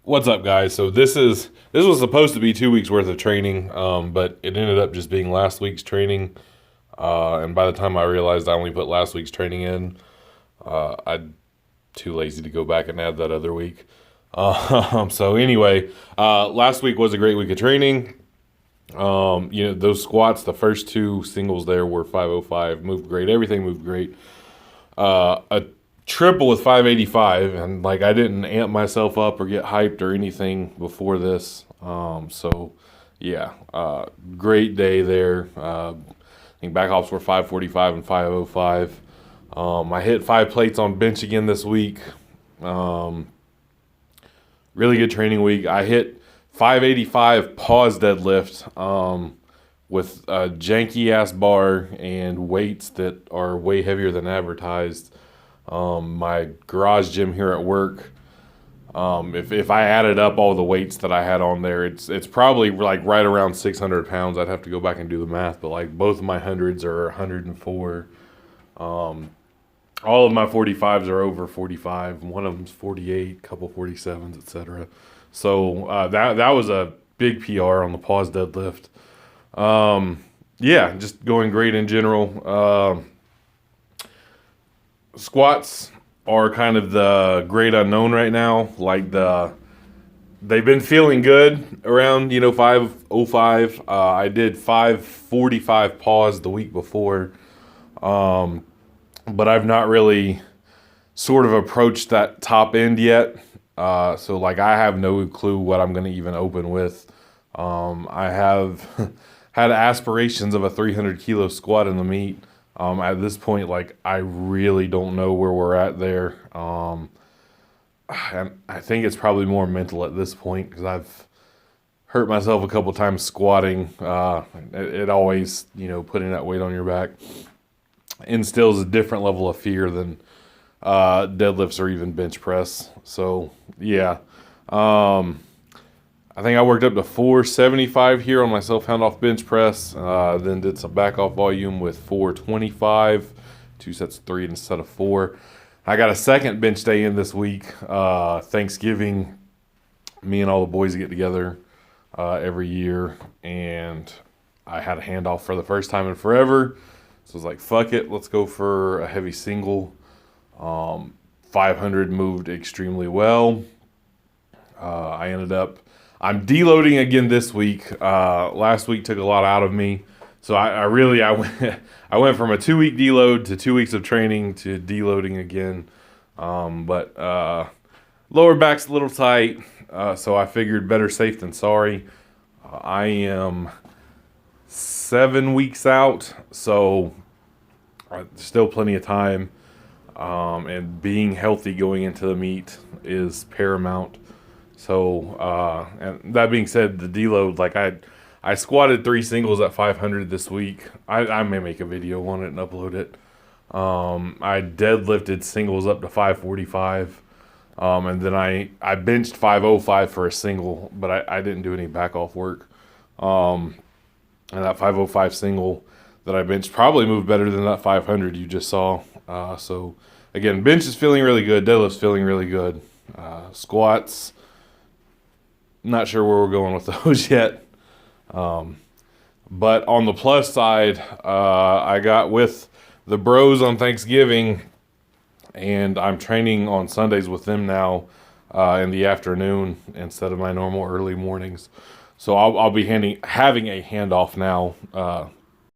What's up, guys? So this was supposed to be 2 weeks worth of training, but it ended up just being last week's training. And by the time I realized I only put last week's training in, I'm too lazy to go back and add that other week. So anyway, last week was a great week of training. Those squats, the first two singles there were 505, moved great. Everything moved great. A triple with 585, and like I didn't amp myself up or get hyped or anything before this. Great day there. I think back hops were 545 and 505. I hit 5 plates on bench again this week. Really good training week. I hit 585 pause deadlift with a janky ass bar and weights that are way heavier than advertised. My garage gym here at work, if I added up all the weights that I had on there, it's probably like right around 600 pounds. I'd have to go back and do the math, but like both of my hundreds are 104. All of my 45s are over 45. One of them's 48, couple 47s, etc. So that was a big PR on the pause deadlift. Just going great in general. Squats are kind of the great unknown right now. They've been feeling good around 505. I did 545 pause the week before, but I've not really sort of approached that top end yet. So I have no clue what I'm going to even open with. I have had aspirations of a 300 kilo squat in the meet. At this point, I really don't know where we're at there. And I think it's probably more mental at this point because I've hurt myself a couple times squatting. It always, putting that weight on your back instills a different level of fear than deadlifts or even bench press. So, yeah. I think I worked up to 475 here on my self-hand off bench press, then did some back off volume with 425, 2 sets of 3 instead of 4. I got a second bench day in this week. Thanksgiving, me and all the boys get together every year, and I had a handoff for the first time in forever. So I was like, fuck it, let's go for a heavy single. 500 moved extremely well. I'm deloading again this week. Last week took a lot out of me. So I went from a 2-week deload to 2 weeks of training to deloading again. But lower back's a little tight. So I figured better safe than sorry. I am 7 weeks out. So still plenty of time. And being healthy going into the meet is paramount. So, and that being said, the deload, I squatted 3 singles at 500 this week. I may make a video on it and upload it. I deadlifted singles up to 545. And then I benched 505 for a single, but I didn't do any back off work. And that 505 single that I benched probably moved better than that 500 you just saw. So again, bench is feeling really good. Deadlift's feeling really good. Squats, not sure where we're going with those yet. But on the plus side, I got with the bros on Thanksgiving, and I'm training on Sundays with them now in the afternoon instead of my normal early mornings. So I'll be having a handoff now